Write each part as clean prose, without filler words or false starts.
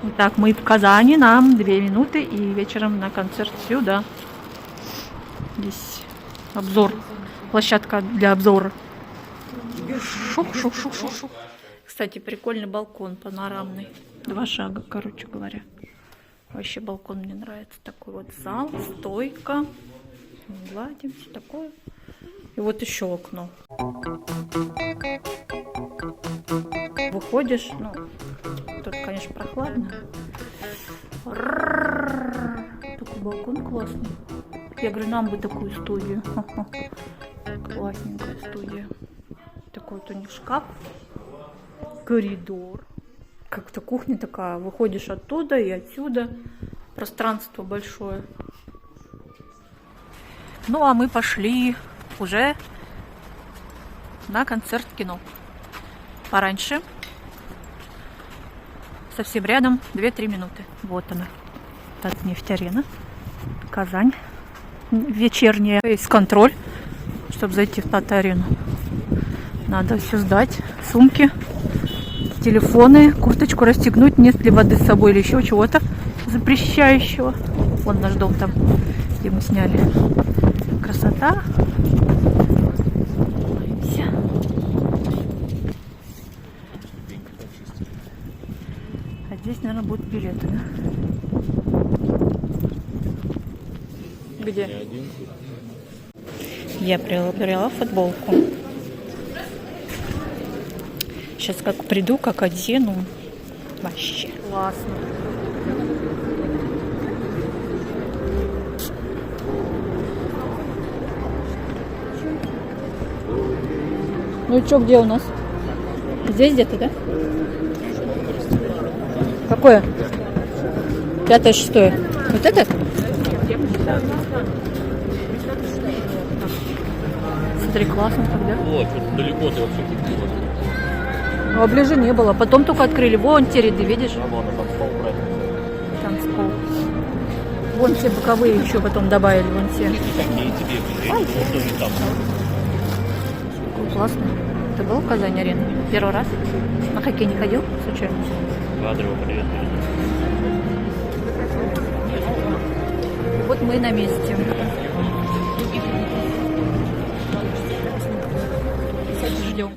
Итак, мы в Казани, нам 2 минуты и вечером на концерт сюда. Здесь обзор, площадка для обзора. Шух-шух-шух-шух-шух. Кстати, прикольный балкон панорамный. 2 шага, короче говоря. Вообще балкон мне нравится. Такой вот зал, стойка. Гладим, все такое. И вот еще окно. Выходишь, ну, тут, конечно, прохладно. Такой балкон классный. Я говорю, нам бы такую студию. Классненькая студия. Такой вот у них шкаф. Коридор. Как-то кухня такая. Выходишь оттуда и отсюда. Пространство большое. Ну, а мы пошли уже на концерт кино. Пораньше. Совсем рядом. 2-3 минуты. Вот она. Татнефть-арена. Казань. Вечерняя. Есть контроль, чтобы зайти в Тат-арену. Надо все сдать. Сумки, телефоны, курточку расстегнуть. Нет ли воды с собой или еще чего-то запрещающего. Вон наш дом там, где мы сняли. Красота. А здесь, наверное, будут билеты, да? Где? Я приобрела футболку. Сейчас как приду, как одену. Вообще классно. Ну и что, где у нас? Здесь где-то, да? Какое? 5-е, 6-е. Вот это? Смотри, классно тогда. Вот, далеко ты вообще не было. А ближе не было. Потом только открыли. Вон те ряды, видишь? Вон, танцпол брать. Танцпол. Вон все боковые еще потом добавили. Вон все. Такие тебе ближе. Тоже там. Классно. Ты был в Казани-арене? Первый раз? На хоккей не ходил случайно? Кадрово, привет. Вот мы на месте. Ждем.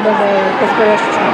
да, по-настоящему.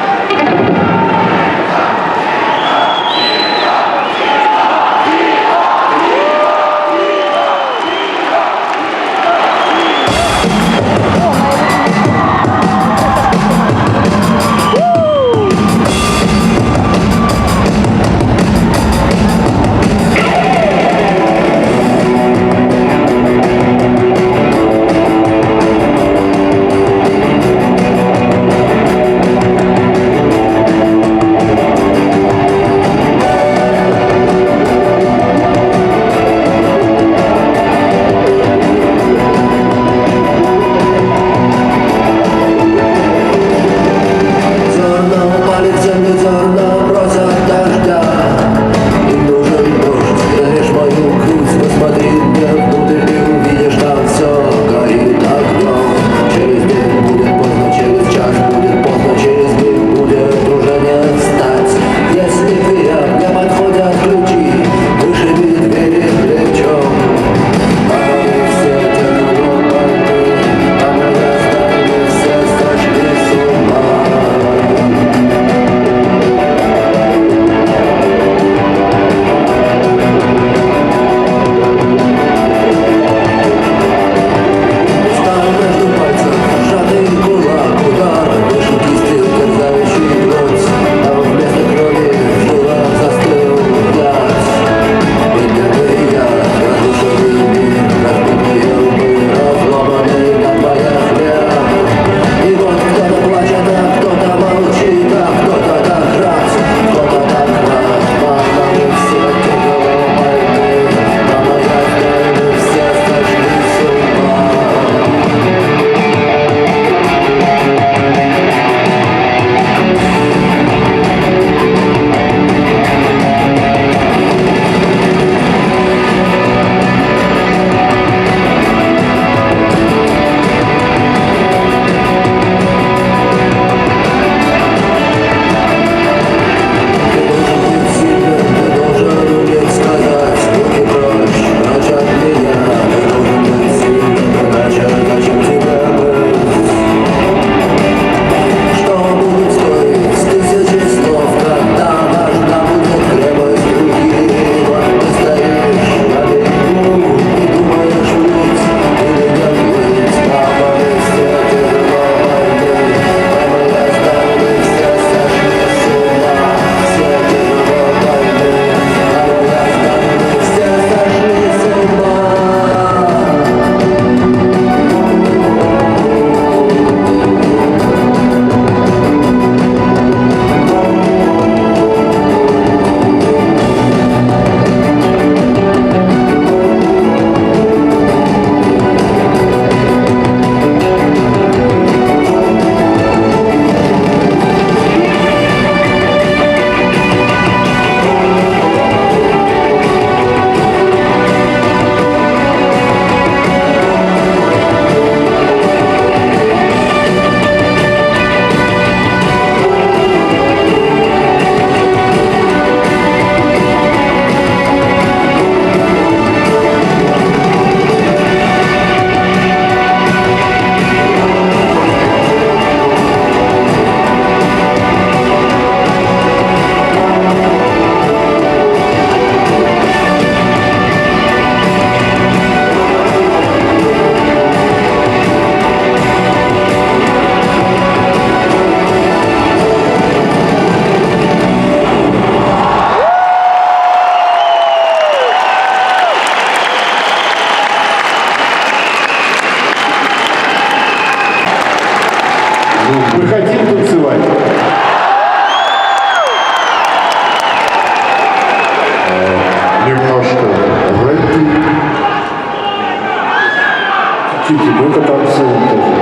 Мы хотим танцевать. Немножко рэпи. Чуть-чуть мы потанцуем тоже.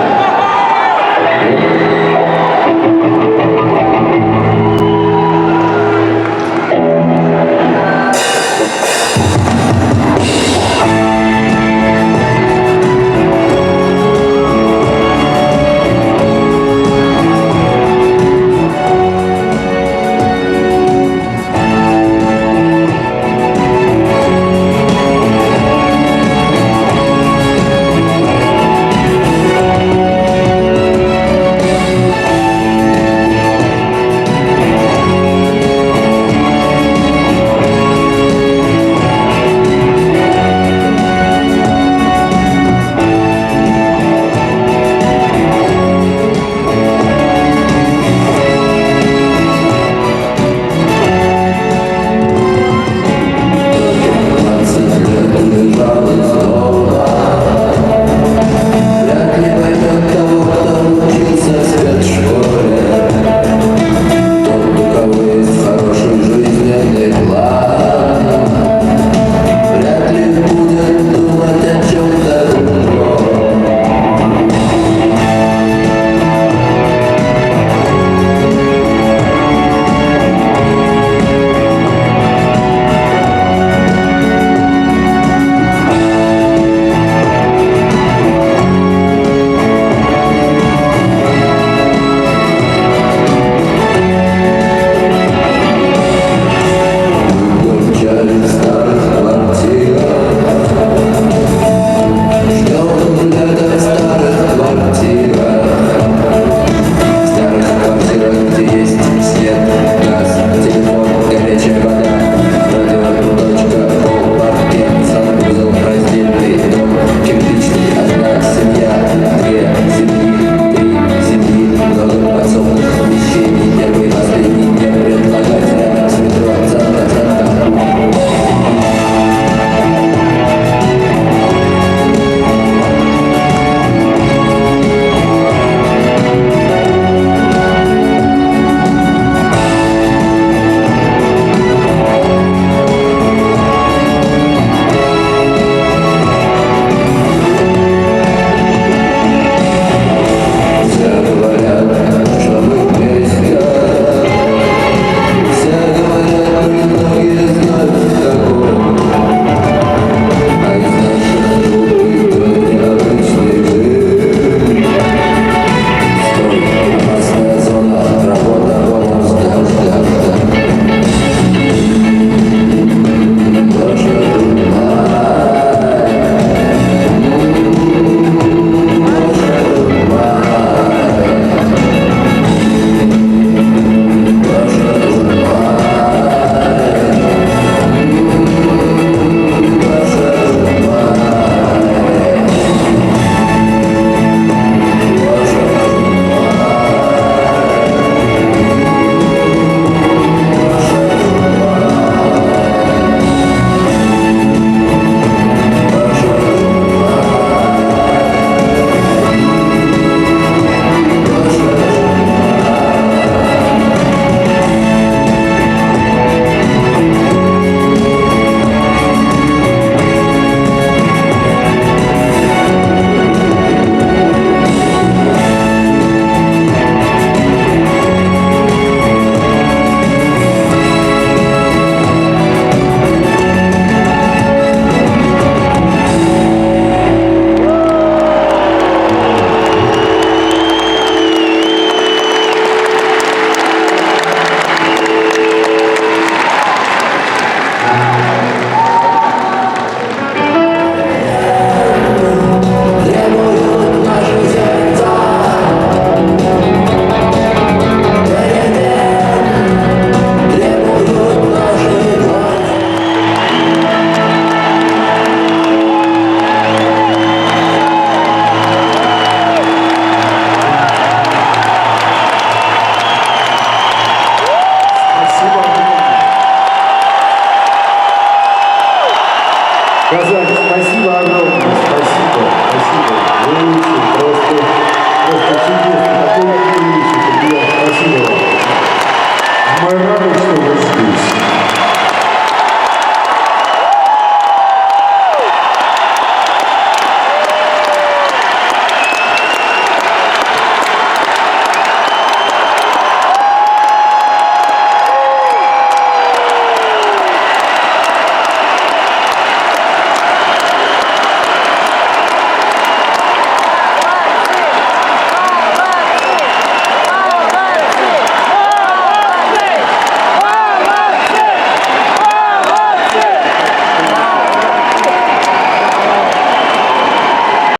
Казань, спасибо огромное, спасибо, спасибо. Вы